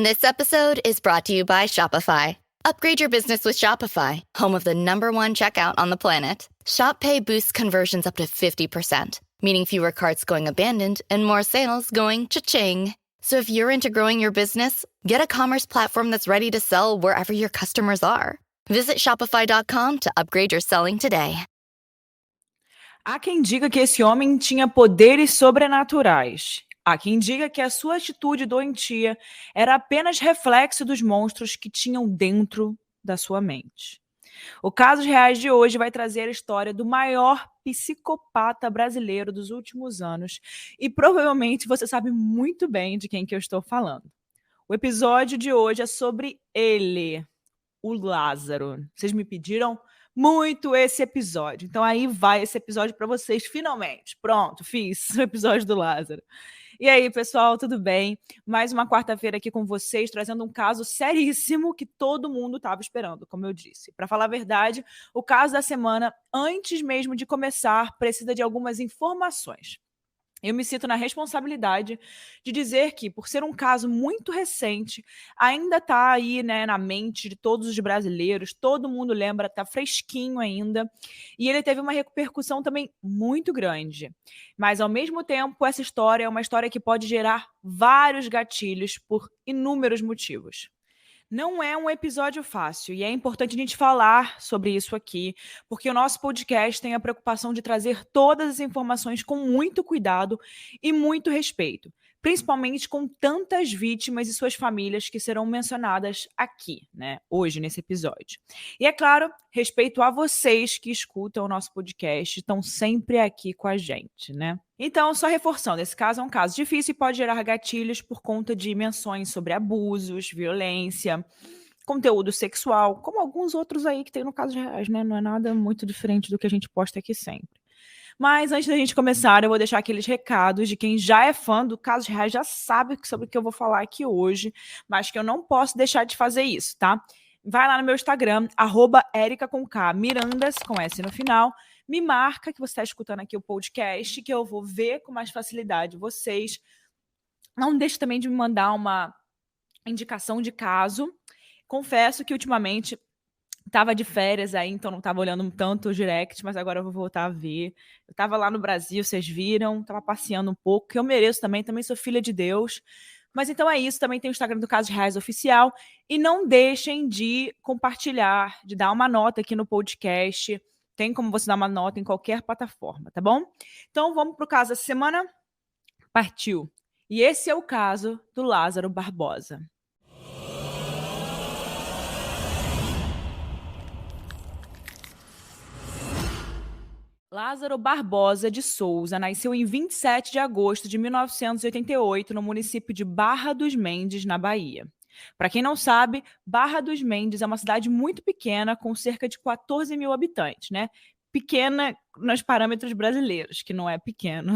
This episode is brought to you by Shopify. Upgrade your business with Shopify, home of the #1 checkout on the planet. Shop Pay boosts conversions up to 50%, meaning fewer carts going abandoned and more sales going cha-ching. So if you're into growing your business, get a commerce platform that's ready to sell wherever your customers are. Visit shopify.com to upgrade your selling today. Há quem diga que esse homem tinha poderes sobrenaturais. Há quem diga que a sua atitude doentia era apenas reflexo dos monstros que tinham dentro da sua mente. O Casos Reais de hoje vai trazer a história do maior psicopata brasileiro dos últimos anos e provavelmente você sabe muito bem de quem que eu estou falando. O episódio de hoje é sobre ele, o Lázaro. Vocês me pediram muito esse episódio, então aí vai esse episódio para vocês finalmente. Pronto, fiz o episódio do Lázaro. E aí, pessoal, tudo bem? Mais uma quarta-feira aqui com vocês, trazendo um caso seríssimo que todo mundo estava esperando, como eu disse. Para falar a verdade, o caso da semana, antes mesmo de começar, precisa de algumas informações. Eu me sinto na responsabilidade de dizer que, por ser um caso muito recente, ainda está aí, né, na mente de todos os brasileiros, todo mundo lembra, está fresquinho ainda, e ele teve uma repercussão também muito grande. Mas, ao mesmo tempo, essa história é uma história que pode gerar vários gatilhos por inúmeros motivos. Não é um episódio fácil e é importante a gente falar sobre isso aqui, porque o nosso podcast tem a preocupação de trazer todas as informações com muito cuidado e muito respeito, principalmente com tantas vítimas e suas famílias que serão mencionadas aqui, né, hoje nesse episódio. E é claro, respeito a vocês que escutam o nosso podcast, estão sempre aqui com a gente, né? Então, só reforçando, esse caso é um caso difícil e pode gerar gatilhos por conta de menções sobre abusos, violência, conteúdo sexual, como alguns outros aí que tem no Casos Reais, né? Não é nada muito diferente do que a gente posta aqui sempre. Mas antes da gente começar, eu vou deixar aqueles recados de quem já é fã do Casos Reais, já sabe sobre o que eu vou falar aqui hoje, mas que eu não posso deixar de fazer isso, tá? Vai lá no meu Instagram, @erica_mirandas, com S no final. Me marca que você está escutando aqui o podcast, que eu vou ver com mais facilidade vocês. Não deixe também de me mandar uma indicação de caso. Confesso que ultimamente estava de férias aí, então não estava olhando tanto o direct, mas agora eu vou voltar a ver. Eu estava lá no Brasil, vocês viram, estava passeando um pouco, que eu mereço também sou filha de Deus. Mas então é isso, também tem o Instagram do Casos Reais Oficial. E não deixem de compartilhar, de dar uma nota aqui no podcast. Tem como você dar uma nota em qualquer plataforma, tá bom? Então vamos para o caso da semana? Partiu! E esse é o caso do Lázaro Barbosa. Lázaro Barbosa de Souza nasceu em 27 de agosto de 1988 no município de Barra dos Mendes, na Bahia. Para quem não sabe, Barra dos Mendes é uma cidade muito pequena, com cerca de 14 mil habitantes, né? Pequena nos parâmetros brasileiros, que não é pequeno.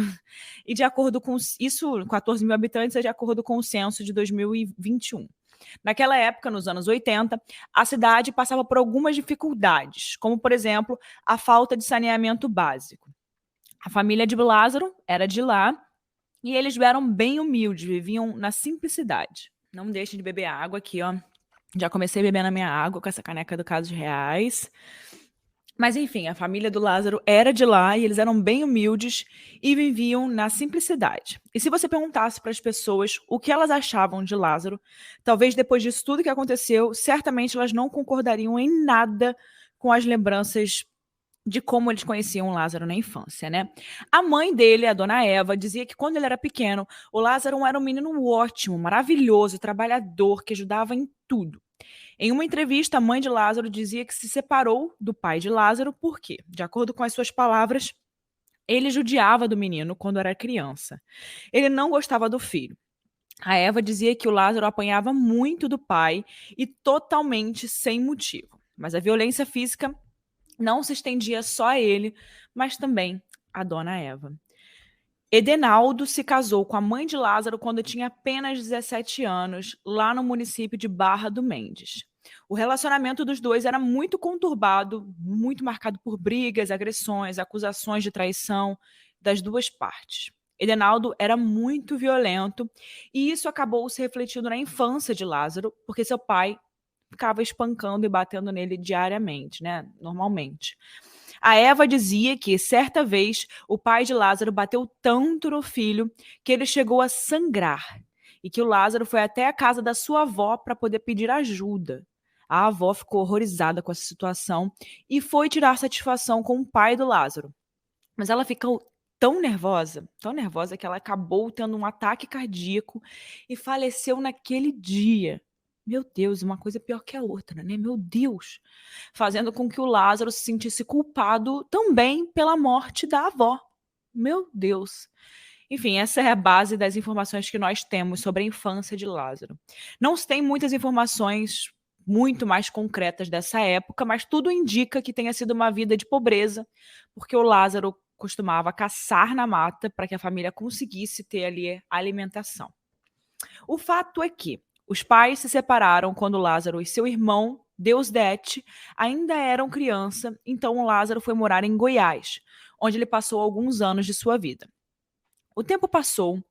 E de acordo com isso, 14 mil habitantes é de acordo com o censo de 2021. Naquela época, nos anos 80, a cidade passava por algumas dificuldades, como, por exemplo, a falta de saneamento básico. A família de Lázaro era de lá e eles eram bem humildes, viviam na simplicidade. Não deixem de beber água aqui, ó. Já comecei bebendo a minha água com essa caneca do Casos Reais. Mas, enfim, a família do Lázaro era de lá e eles eram bem humildes e viviam na simplicidade. E se você perguntasse para as pessoas o que elas achavam de Lázaro, talvez depois disso tudo que aconteceu, certamente elas não concordariam em nada com as lembranças de como eles conheciam o Lázaro na infância, né? A mãe dele, a dona Eva, dizia que quando ele era pequeno, o Lázaro era um menino ótimo, maravilhoso, trabalhador, que ajudava em tudo. Em uma entrevista, a mãe de Lázaro dizia que se separou do pai de Lázaro porque, de acordo com as suas palavras, ele judiava do menino quando era criança. Ele não gostava do filho. A Eva dizia que o Lázaro apanhava muito do pai e totalmente sem motivo. Mas a violência física não se estendia só a ele, mas também à dona Eva. Edenaldo se casou com a mãe de Lázaro quando tinha apenas 17 anos, lá no município de Barra do Mendes. O relacionamento dos dois era muito conturbado, muito marcado por brigas, agressões, acusações de traição das duas partes. Edenaldo era muito violento e isso acabou se refletindo na infância de Lázaro, porque seu pai ficava espancando e batendo nele diariamente, né? Normalmente. A Eva dizia que, certa vez, o pai de Lázaro bateu tanto no filho que ele chegou a sangrar e que o Lázaro foi até a casa da sua avó para poder pedir ajuda. A avó ficou horrorizada com essa situação e foi tirar satisfação com o pai do Lázaro. Mas ela ficou tão nervosa que ela acabou tendo um ataque cardíaco e faleceu naquele dia. Meu Deus, uma coisa pior que a outra, né? Meu Deus. Fazendo com que o Lázaro se sentisse culpado também pela morte da avó. Meu Deus. Enfim, essa é a base das informações que nós temos sobre a infância de Lázaro. Não se tem muitas informações muito mais concretas dessa época, mas tudo indica que tenha sido uma vida de pobreza, porque o Lázaro costumava caçar na mata para que a família conseguisse ter ali alimentação. O fato é que os pais se separaram quando Lázaro e seu irmão, Deusdete, ainda eram criança, então o Lázaro foi morar em Goiás, onde ele passou alguns anos de sua vida. O tempo passou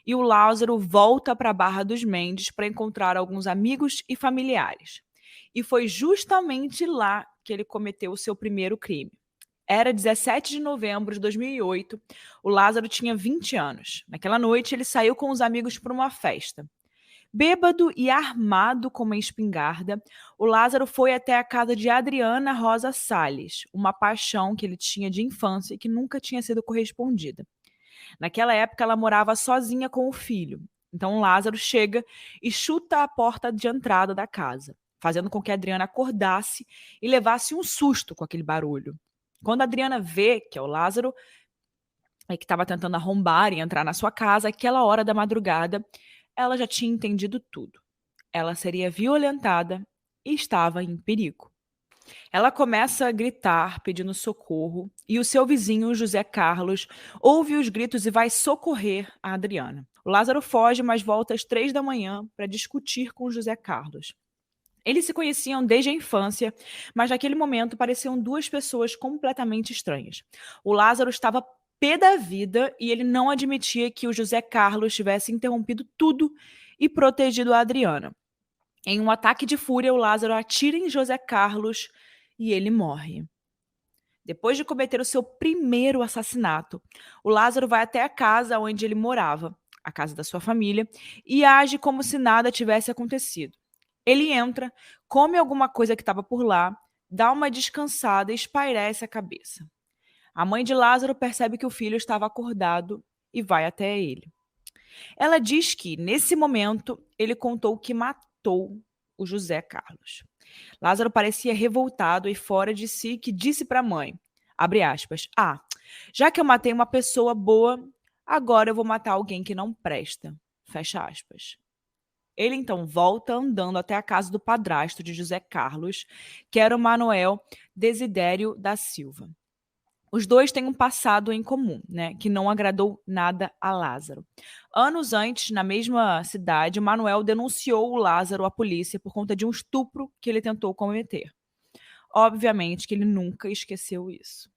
e o Lázaro volta para a Barra dos Mendes para encontrar alguns amigos e familiares. E foi justamente lá que ele cometeu o seu primeiro crime. Era 17 de novembro de 2008, o Lázaro tinha 20 anos. Naquela noite, ele saiu com os amigos para uma festa. Bêbado e armado com uma espingarda, o Lázaro foi até a casa de Adriana Rosa Salles, uma paixão que ele tinha de infância e que nunca tinha sido correspondida. Naquela época, ela morava sozinha com o filho. Então, Lázaro chega e chuta a porta de entrada da casa, fazendo com que a Adriana acordasse e levasse um susto com aquele barulho. Quando a Adriana vê que é o Lázaro que estava tentando arrombar e entrar na sua casa, aquela hora da madrugada, ela já tinha entendido tudo. Ela seria violentada e estava em perigo. Ela começa a gritar, pedindo socorro, e o seu vizinho, José Carlos, ouve os gritos e vai socorrer a Adriana. O Lázaro foge, mas volta às 3 da manhã para discutir com José Carlos. Eles se conheciam desde a infância, mas naquele momento pareciam duas pessoas completamente estranhas. O Lázaro estava pé da vida e ele não admitia que o José Carlos tivesse interrompido tudo e protegido a Adriana. Em um ataque de fúria, o Lázaro atira em José Carlos e ele morre. Depois de cometer o seu primeiro assassinato, o Lázaro vai até a casa onde ele morava, a casa da sua família, e age como se nada tivesse acontecido. Ele entra, come alguma coisa que estava por lá, dá uma descansada e espairece a cabeça. A mãe de Lázaro percebe que o filho estava acordado e vai até ele. Ela diz que, nesse momento, ele contou que matou o José Carlos. Lázaro parecia revoltado e fora de si, que disse para a mãe, abre aspas, já que eu matei uma pessoa boa, agora eu vou matar alguém que não presta, fecha aspas. Ele então volta andando até a casa do padrasto de José Carlos, que era o Manuel Desidério da Silva. Os dois têm um passado em comum, né, que não agradou nada a Lázaro. Anos antes, na mesma cidade, Manuel denunciou o Lázaro à polícia por conta de um estupro que ele tentou cometer. Obviamente que ele nunca esqueceu isso.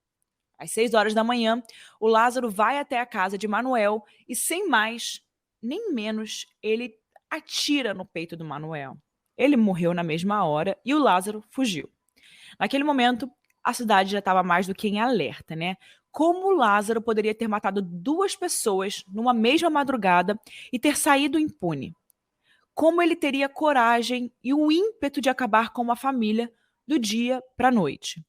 Às 6 horas da manhã, o Lázaro vai até a casa de Manuel e, sem mais nem menos, ele atira no peito do Manuel. Ele morreu na mesma hora e o Lázaro fugiu. Naquele momento, a cidade já estava mais do que em alerta, né? Como Lázaro poderia ter matado duas pessoas numa mesma madrugada e ter saído impune? Como ele teria coragem e o ímpeto de acabar com uma família do dia para a noite?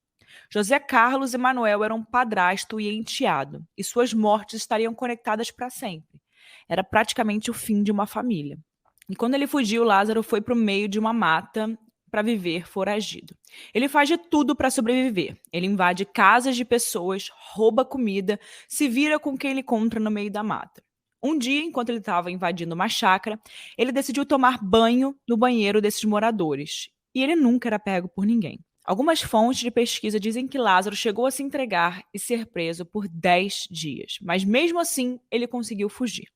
José Carlos e Manuel eram padrasto e enteado, e suas mortes estariam conectadas para sempre. Era praticamente o fim de uma família. E quando ele fugiu, Lázaro foi para o meio de uma mata para viver foragido. Ele faz de tudo para sobreviver. Ele invade casas de pessoas, rouba comida, se vira com quem ele encontra no meio da mata. Um dia, enquanto ele estava invadindo uma chácara, ele decidiu tomar banho no banheiro desses moradores. E ele nunca era pego por ninguém. Algumas fontes de pesquisa dizem que Lázaro chegou a se entregar e ser preso por 10 dias, mas mesmo assim ele conseguiu fugir.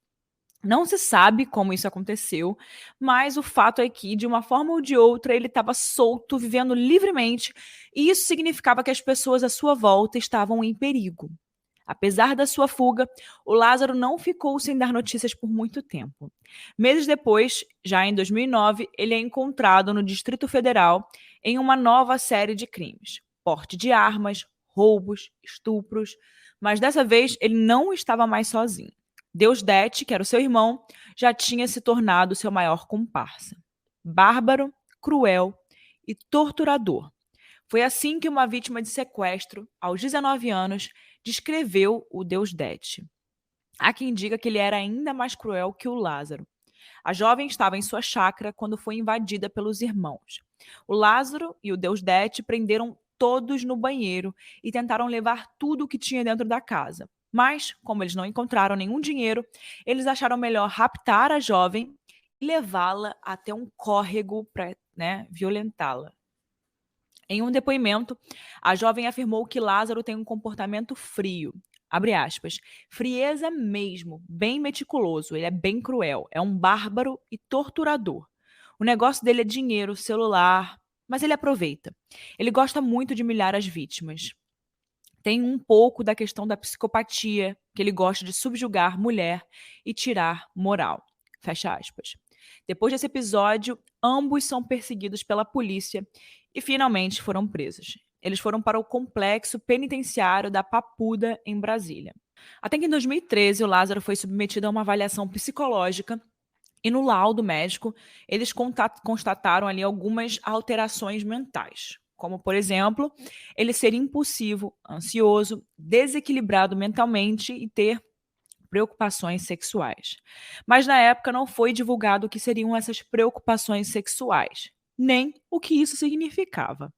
Não se sabe como isso aconteceu, mas o fato é que, de uma forma ou de outra, ele estava solto, vivendo livremente, e isso significava que as pessoas à sua volta estavam em perigo. Apesar da sua fuga, o Lázaro não ficou sem dar notícias por muito tempo. Meses depois, já em 2009, ele é encontrado no Distrito Federal em uma nova série de crimes: porte de armas, roubos, estupros. Mas dessa vez ele não estava mais sozinho. Deusdete, que era o seu irmão, já tinha se tornado seu maior comparsa. Bárbaro, cruel e torturador. Foi assim que uma vítima de sequestro, aos 19 anos, descreveu o Deusdete. Há quem diga que ele era ainda mais cruel que o Lázaro. A jovem estava em sua chácara quando foi invadida pelos irmãos. O Lázaro e o Deusdete prenderam todos no banheiro e tentaram levar tudo o que tinha dentro da casa. Mas, como eles não encontraram nenhum dinheiro, eles acharam melhor raptar a jovem e levá-la até um córrego para, violentá-la. Em um depoimento, a jovem afirmou que Lázaro tem um comportamento frio. Abre aspas. Frieza mesmo, bem meticuloso, ele é bem cruel, é um bárbaro e torturador. O negócio dele é dinheiro, celular, mas ele aproveita. Ele gosta muito de humilhar as vítimas. Tem um pouco da questão da psicopatia, que ele gosta de subjugar mulher e tirar moral. Fecha aspas. Depois desse episódio, ambos são perseguidos pela polícia e finalmente foram presos. Eles foram para o complexo penitenciário da Papuda, em Brasília. Até que em 2013, o Lázaro foi submetido a uma avaliação psicológica e no laudo médico, eles constataram ali algumas alterações mentais, como, por exemplo, ele ser impulsivo, ansioso, desequilibrado mentalmente e ter preocupações sexuais. Mas na época não foi divulgado o que seriam essas preocupações sexuais, nem o que isso significava.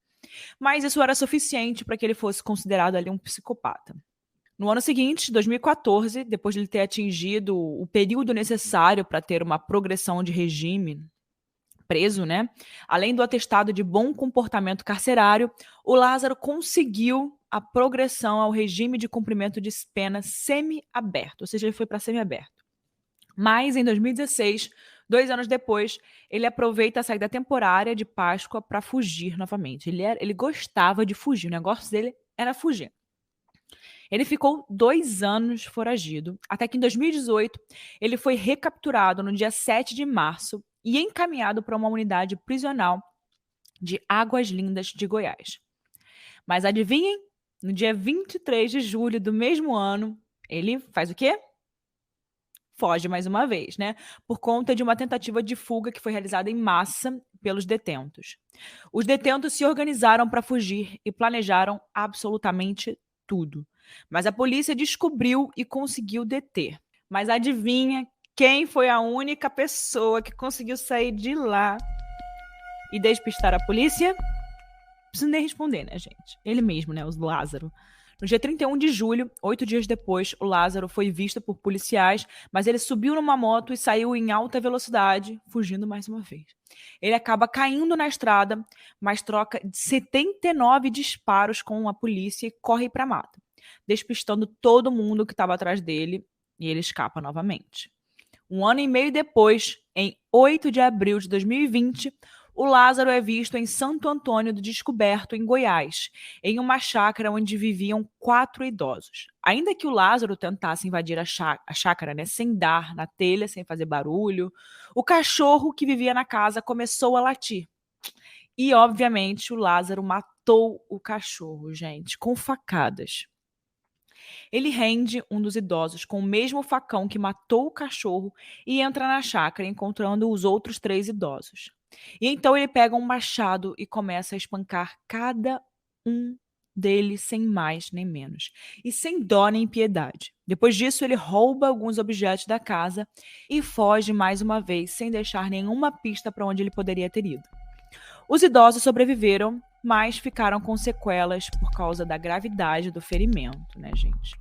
Mas isso era suficiente para que ele fosse considerado ali um psicopata. No ano seguinte, 2014, depois de ele ter atingido o período necessário para ter uma progressão de regime, preso, além do atestado de bom comportamento carcerário, o Lázaro conseguiu a progressão ao regime de cumprimento de pena semi-aberto, ou seja, ele foi para semi-aberto. Mas, em 2016, 2 anos depois, ele aproveita a saída temporária de Páscoa para fugir novamente. Ele gostava de fugir, o negócio dele era fugir. Ele ficou 2 anos foragido, até que em 2018 ele foi recapturado no dia 7 de março e encaminhado para uma unidade prisional de Águas Lindas de Goiás. Mas adivinhem? No dia 23 de julho do mesmo ano, ele faz o quê? Foge mais uma vez, por conta de uma tentativa de fuga que foi realizada em massa pelos detentos. Os detentos se organizaram para fugir e planejaram absolutamente tudo. Mas a polícia descobriu e conseguiu deter. Mas adivinha quem foi a única pessoa que conseguiu sair de lá e despistar a polícia? Não preciso nem responder, gente? Ele mesmo, o Lázaro. No dia 31 de julho, 8 dias depois, o Lázaro foi visto por policiais, mas ele subiu numa moto e saiu em alta velocidade, fugindo mais uma vez. Ele acaba caindo na estrada, mas troca 79 disparos com a polícia e corre para a mata, despistando todo mundo que estava atrás dele, e ele escapa novamente. 1 ano e meio depois, em 8 de abril de 2020, o Lázaro é visto em Santo Antônio do Descoberto, em Goiás, em uma chácara onde viviam 4 idosos. Ainda que o Lázaro tentasse invadir a chácara, sem dar na telha, sem fazer barulho, o cachorro que vivia na casa começou a latir. E, obviamente, o Lázaro matou o cachorro, gente, com facadas. Ele rende um dos idosos com o mesmo facão que matou o cachorro e entra na chácara, encontrando os outros 3 idosos. E então ele pega um machado e começa a espancar cada um deles sem mais nem menos, e sem dó nem piedade. Depois disso, ele rouba alguns objetos da casa e foge mais uma vez, sem deixar nenhuma pista para onde ele poderia ter ido. Os idosos sobreviveram, mas ficaram com sequelas por causa da gravidade do ferimento, gente?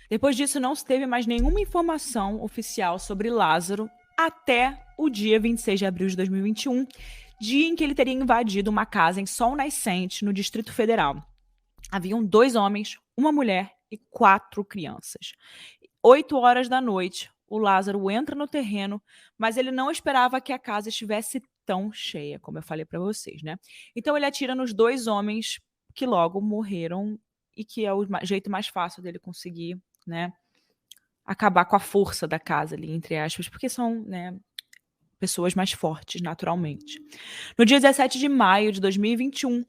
Depois disso, não se teve mais nenhuma informação oficial sobre Lázaro até o dia 26 de abril de 2021, dia em que ele teria invadido uma casa em Sol Nascente, no Distrito Federal. Haviam 2 homens, uma mulher e 4 crianças. 8 horas da noite, o Lázaro entra no terreno, mas ele não esperava que a casa estivesse tão cheia, como eu falei para vocês, Então ele atira nos 2 homens que logo morreram e que é o jeito mais fácil dele conseguir né, acabar com a força da casa ali, entre aspas, porque são, né, pessoas mais fortes, naturalmente. No dia 17 de maio de 2021,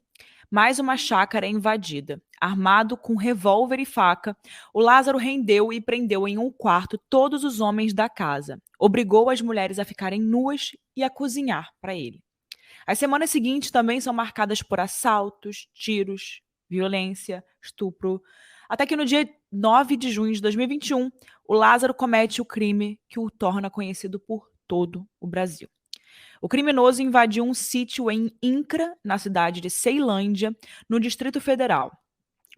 mais uma chácara é invadida. Armado com revólver e faca, o Lázaro rendeu e prendeu em um quarto todos os homens da casa. Obrigou as mulheres a ficarem nuas e a cozinhar para ele. As semanas seguintes também são marcadas por assaltos, tiros, violência, estupro. Até que no dia 9 de junho de 2021, o Lázaro comete o crime que o torna conhecido por todo o Brasil. O criminoso invadiu um sítio em Incra, na cidade de Ceilândia, no Distrito Federal,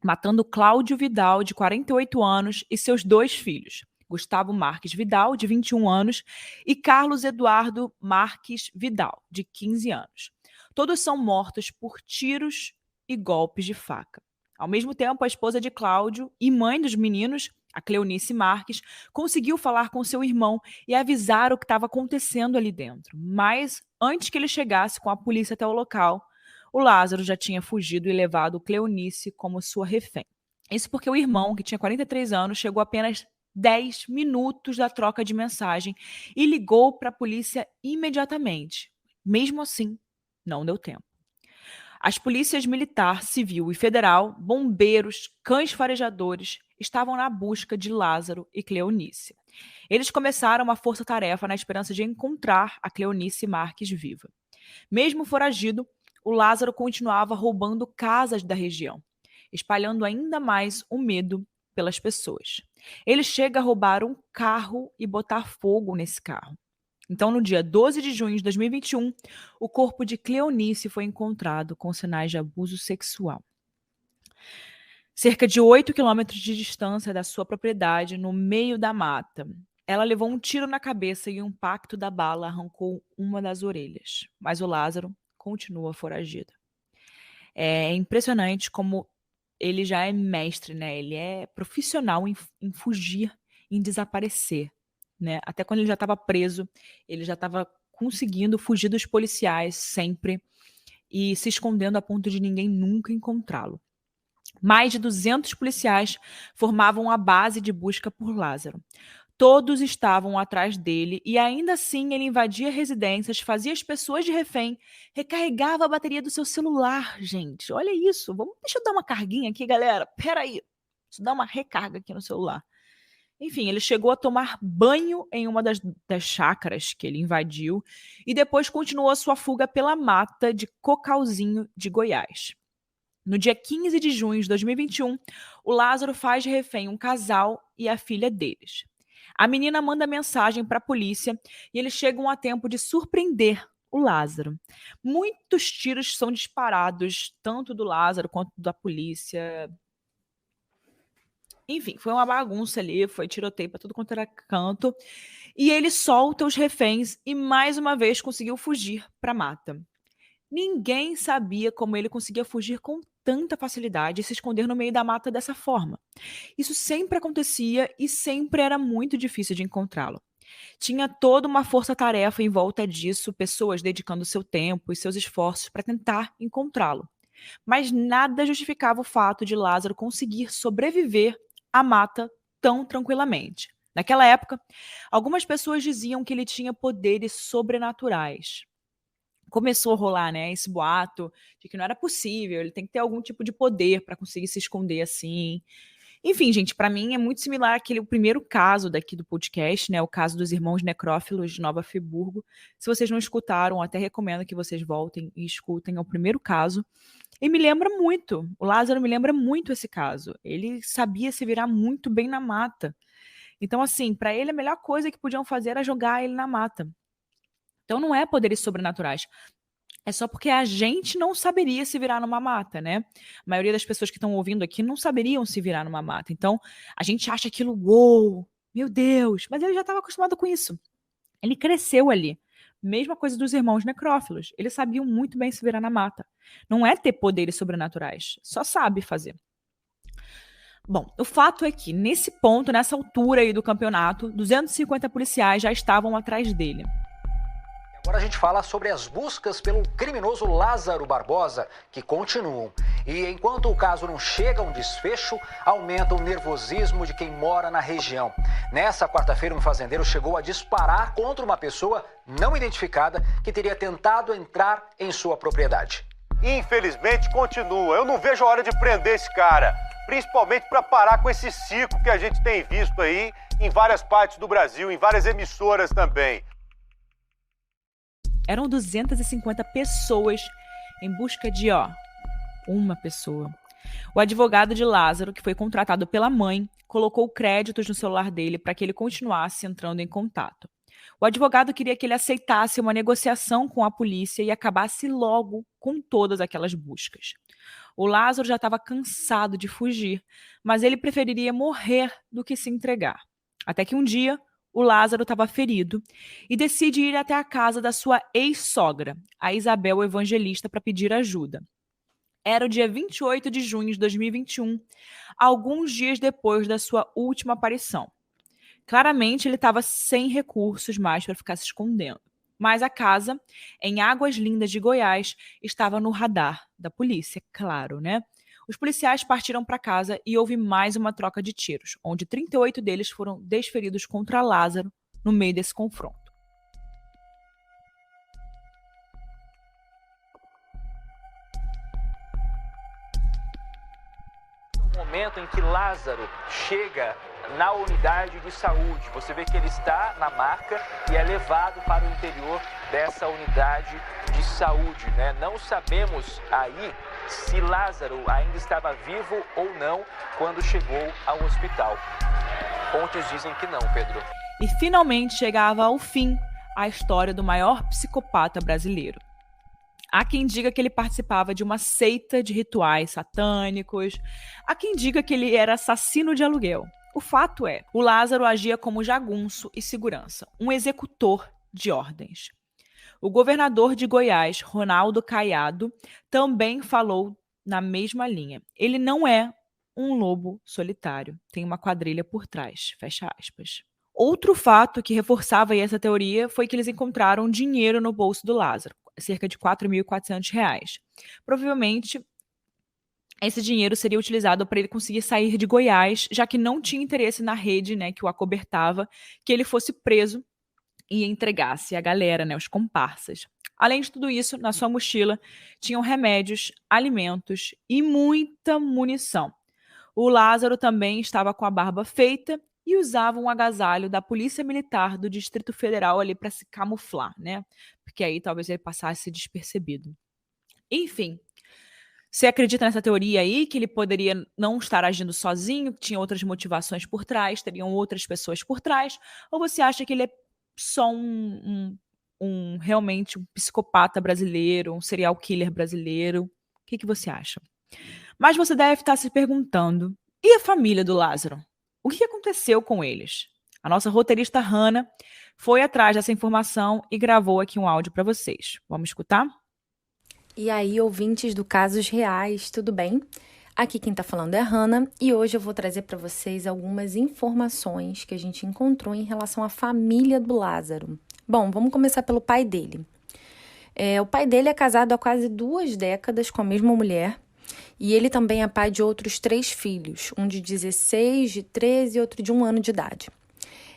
matando Cláudio Vidal, de 48 anos, e seus 2 filhos, Gustavo Marques Vidal, de 21 anos, e Carlos Eduardo Marques Vidal, de 15 anos. Todos são mortos por tiros e golpes de faca. Ao mesmo tempo, a esposa de Cláudio e mãe dos meninos, a Cleonice Marques, conseguiu falar com seu irmão e avisar o que estava acontecendo ali dentro. Mas, antes que ele chegasse com a polícia até o local, o Lázaro já tinha fugido e levado Cleonice como sua refém. Isso porque o irmão, que tinha 43 anos, chegou apenas 10 minutos da troca de mensagem e ligou para a polícia imediatamente. Mesmo assim, não deu tempo. As polícias militar, civil e federal, bombeiros, cães farejadores estavam na busca de Lázaro e Cleonice. Eles começaram uma força-tarefa na esperança de encontrar a Cleonice Marques viva. Mesmo foragido, o Lázaro continuava roubando casas da região, espalhando ainda mais o medo pelas pessoas. Ele chega a roubar um carro e botar fogo nesse carro. Então, no dia 12 de junho de 2021, o corpo de Cleonice foi encontrado com sinais de abuso sexual. Cerca de 8 quilômetros de distância da sua propriedade, no meio da mata. Ela levou um tiro na cabeça e o impacto da bala arrancou uma das orelhas. Mas o Lázaro continua foragido. É impressionante como ele já é mestre, né? Ele é profissional em fugir, em desaparecer. Né? Até quando ele já estava preso, ele já estava conseguindo fugir dos policiais sempre e se escondendo a ponto de ninguém nunca encontrá-lo. Mais de 200 policiais formavam a base de busca por Lázaro. Todos estavam atrás dele e ainda assim ele invadia residências, fazia as pessoas de refém, recarregava a bateria do seu celular, gente. Olha isso. Deixa eu dar uma carguinha aqui, galera. Peraí. Deixa eu dar uma recarga aqui no celular. Enfim, ele chegou a tomar banho em uma das chácaras que ele invadiu e depois continuou a sua fuga pela mata de Cocalzinho de Goiás. No dia 15 de junho de 2021, o Lázaro faz de refém um casal e a filha deles. A menina manda mensagem para a polícia e eles chegam a tempo de surpreender o Lázaro. Muitos tiros são disparados, tanto do Lázaro quanto da polícia. Enfim, foi uma bagunça ali, foi tiroteio para tudo quanto era canto. E ele solta os reféns e mais uma vez conseguiu fugir para a mata. Ninguém sabia como ele conseguia fugir com tanta facilidade e se esconder no meio da mata dessa forma. Isso sempre acontecia e sempre era muito difícil de encontrá-lo. Tinha toda uma força-tarefa em volta disso, pessoas dedicando seu tempo e seus esforços para tentar encontrá-lo. Mas nada justificava o fato de Lázaro conseguir sobreviver à mata tão tranquilamente. Naquela época, algumas pessoas diziam que ele tinha poderes sobrenaturais. Começou a rolar, né, esse boato de que não era possível, ele tem que ter algum tipo de poder para conseguir se esconder assim. Enfim, gente, para mim é muito similar àquele primeiro caso daqui do podcast, né, o caso dos irmãos necrófilos de Nova Friburgo. Se vocês não escutaram, até recomendo que vocês voltem e escutem, é o primeiro caso. E me lembra muito, o Lázaro me lembra muito esse caso. Ele sabia se virar muito bem na mata. Então, assim, para ele a melhor coisa que podiam fazer era jogar ele na mata. Então não é poderes sobrenaturais. É só porque a gente não saberia se virar numa mata, né? A maioria das pessoas que estão ouvindo aqui não saberiam se virar numa mata. Então a gente acha aquilo, uou, meu Deus. Mas ele já estava acostumado com isso. Ele cresceu ali. Mesma coisa dos irmãos necrófilos. Eles sabiam muito bem se virar na mata. Não é ter poderes sobrenaturais. Só sabe fazer. Bom, o fato é que nesse ponto, nessa altura aí do campeonato, 250 policiais já estavam atrás dele. Agora a gente fala sobre as buscas pelo criminoso Lázaro Barbosa, que continuam. E enquanto o caso não chega a um desfecho, aumenta o nervosismo de quem mora na região. Nessa quarta-feira, um fazendeiro chegou a disparar contra uma pessoa não identificada que teria tentado entrar em sua propriedade. Infelizmente, continua. Eu não vejo a hora de prender esse cara, principalmente para parar com esse circo que a gente tem visto aí em várias partes do Brasil, em várias emissoras também. Eram 250 pessoas em busca de, uma pessoa. O advogado de Lázaro, que foi contratado pela mãe, colocou créditos no celular dele para que ele continuasse entrando em contato. O advogado queria que ele aceitasse uma negociação com a polícia e acabasse logo com todas aquelas buscas. O Lázaro já estava cansado de fugir, mas ele preferiria morrer do que se entregar. Até que um dia, o Lázaro estava ferido e decide ir até a casa da sua ex-sogra, a Isabel Evangelista, para pedir ajuda. Era o dia 28 de junho de 2021, alguns dias depois da sua última aparição. Claramente, ele estava sem recursos mais para ficar se escondendo. Mas a casa, em Águas Lindas de Goiás, estava no radar da polícia, claro, né? Os policiais partiram para casa e houve mais uma troca de tiros, onde 38 deles foram desferidos contra Lázaro no meio desse confronto. No momento em que Lázaro chega na unidade de saúde, você vê que ele está na maca e é levado para o interior dessa unidade de saúde, né? Não sabemos aí se Lázaro ainda estava vivo ou não quando chegou ao hospital. Fontes dizem que não, Pedro. E finalmente chegava ao fim a história do maior psicopata brasileiro. Há quem diga que ele participava de uma seita de rituais satânicos. Há quem diga que ele era assassino de aluguel. O fato é, o Lázaro agia como jagunço e segurança, um executor de ordens. O governador de Goiás, Ronaldo Caiado, também falou na mesma linha. Ele não é um lobo solitário, tem uma quadrilha por trás, fecha aspas. Outro fato que reforçava essa teoria foi que eles encontraram dinheiro no bolso do Lázaro, cerca de R$ 4.400. Provavelmente, esse dinheiro seria utilizado para ele conseguir sair de Goiás, já que não tinha interesse na rede, né, que o acobertava, que ele fosse preso e entregasse a galera, né, os comparsas. Além de tudo isso, na sua mochila tinham remédios, alimentos e muita munição. O Lázaro também estava com a barba feita e usava um agasalho da Polícia Militar do Distrito Federal ali para se camuflar, né? Porque aí talvez ele passasse despercebido. Enfim, você acredita nessa teoria aí, que ele poderia não estar agindo sozinho, que tinha outras motivações por trás, teriam outras pessoas por trás? Ou você acha que ele é só realmente um psicopata brasileiro, um serial killer brasileiro? O que você acha? Mas você deve estar se perguntando, e a família do Lázaro? O que aconteceu com eles? A nossa roteirista Hannah foi atrás dessa informação e gravou aqui um áudio para vocês. Vamos escutar? E aí, ouvintes do Casos Reais, tudo bem? Aqui quem tá falando é a Hannah e hoje eu vou trazer para vocês algumas informações que a gente encontrou em relação à família do Lázaro. Bom, vamos começar pelo pai dele. O pai dele é casado há quase 2 décadas com a mesma mulher e ele também é pai de outros 3 filhos, um de 16, de 13 e outro de 1 ano de idade.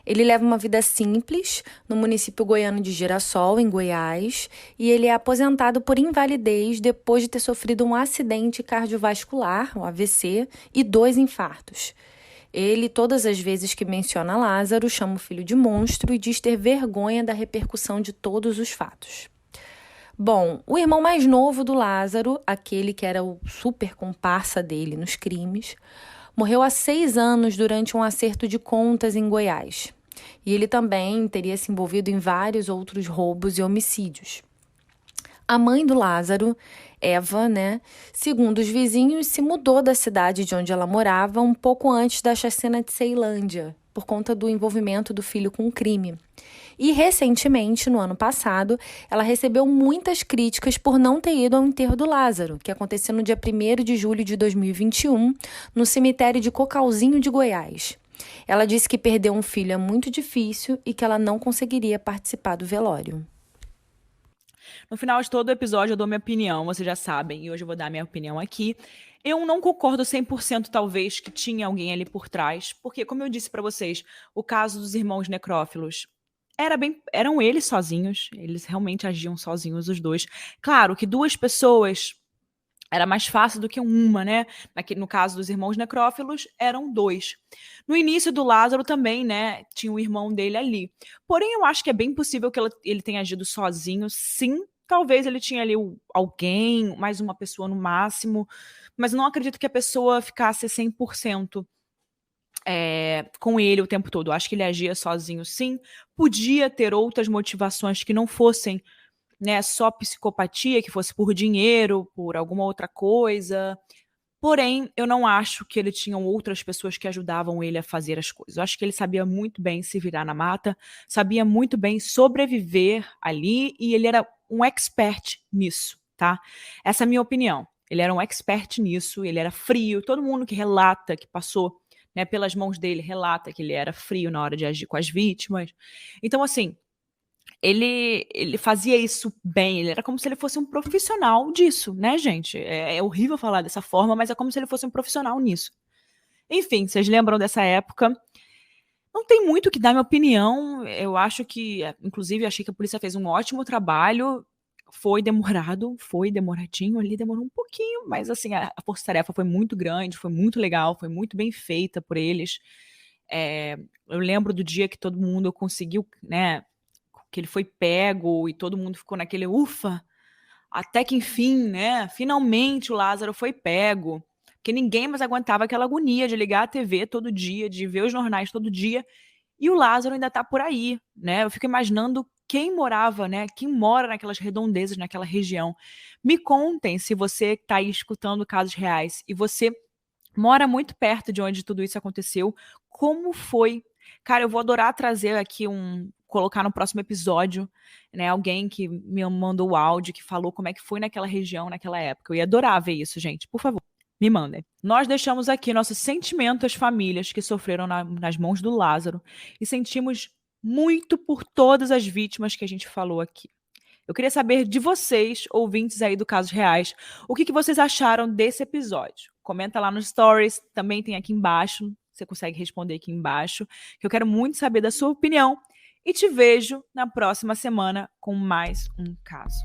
Ele leva uma vida simples no município goiano de Girassol, em Goiás, e ele é aposentado por invalidez depois de ter sofrido um acidente cardiovascular, um AVC, e 2 infartos. Ele, todas as vezes que menciona Lázaro, chama o filho de monstro e diz ter vergonha da repercussão de todos os fatos. Bom, o irmão mais novo do Lázaro, aquele que era o super comparsa dele nos crimes, morreu há 6 anos durante um acerto de contas em Goiás. E ele também teria se envolvido em vários outros roubos e homicídios. A mãe do Lázaro, Eva, segundo os vizinhos, se mudou da cidade de onde ela morava um pouco antes da chacina de Ceilândia, por conta do envolvimento do filho com o crime. E, recentemente, no ano passado, ela recebeu muitas críticas por não ter ido ao enterro do Lázaro, que aconteceu no dia 1º de julho de 2021, no cemitério de Cocalzinho de Goiás. Ela disse que perder um filho é muito difícil e que ela não conseguiria participar do velório. No final de todo o episódio eu dou minha opinião, vocês já sabem, e hoje eu vou dar minha opinião aqui. Eu não concordo 100% talvez que tinha alguém ali por trás, porque como eu disse pra vocês, o caso dos irmãos necrófilos eram eles sozinhos, eles realmente agiam sozinhos os dois. Claro que 2 pessoas era mais fácil do que uma, né? No caso dos irmãos necrófilos, eram 2. No início do Lázaro também, né? Tinha o irmão dele ali. Porém, eu acho que é bem possível que ele tenha agido sozinho, sim. Talvez ele tinha ali alguém, mais uma pessoa no máximo. Mas não acredito que a pessoa ficasse 100% com ele o tempo todo. Eu acho que ele agia sozinho, sim. Podia ter outras motivações que não fossem, né, só psicopatia, que fosse por dinheiro, por alguma outra coisa. Porém, eu não acho que ele tinha outras pessoas que ajudavam ele a fazer as coisas. Eu acho que ele sabia muito bem se virar na mata, sabia muito bem sobreviver ali e ele era um expert nisso, tá? Essa é a minha opinião. Ele era um expert nisso, ele era frio. Todo mundo que relata que passou, né, pelas mãos dele relata que ele era frio na hora de agir com as vítimas. Então, assim, ele fazia isso bem, ele era como se ele fosse um profissional disso, né, gente? É horrível falar dessa forma, mas é como se ele fosse um profissional nisso. Enfim, vocês lembram dessa época? Não tem muito o que dar minha opinião. Eu acho que, inclusive, achei que a polícia fez um ótimo trabalho. Foi demorado, foi demoradinho ali, demorou um pouquinho, mas assim, a força-tarefa foi muito grande, foi muito legal, foi muito bem feita por eles. Eu lembro do dia que todo mundo conseguiu, né, que ele foi pego e todo mundo ficou naquele ufa, até que enfim, né, finalmente o Lázaro foi pego, porque ninguém mais aguentava aquela agonia de ligar a TV todo dia, de ver os jornais todo dia, e o Lázaro ainda tá por aí, né, eu fico imaginando quem morava, né, quem mora naquelas redondezas, naquela região. Me contem se você tá aí escutando casos reais e você mora muito perto de onde tudo isso aconteceu, como foi? Cara, eu vou adorar trazer aqui colocar no próximo episódio, né, alguém que me mandou o áudio, que falou como é que foi naquela região, naquela época. Eu ia adorar ver isso, gente. Por favor, me mandem. Nós deixamos aqui nosso sentimento às famílias que sofreram nas mãos do Lázaro e sentimos muito por todas as vítimas que a gente falou aqui. Eu queria saber de vocês, ouvintes aí do Casos Reais, o que vocês acharam desse episódio. Comenta lá nos stories, também tem aqui embaixo, você consegue responder aqui embaixo, que eu quero muito saber da sua opinião. E te vejo na próxima semana com mais um caso.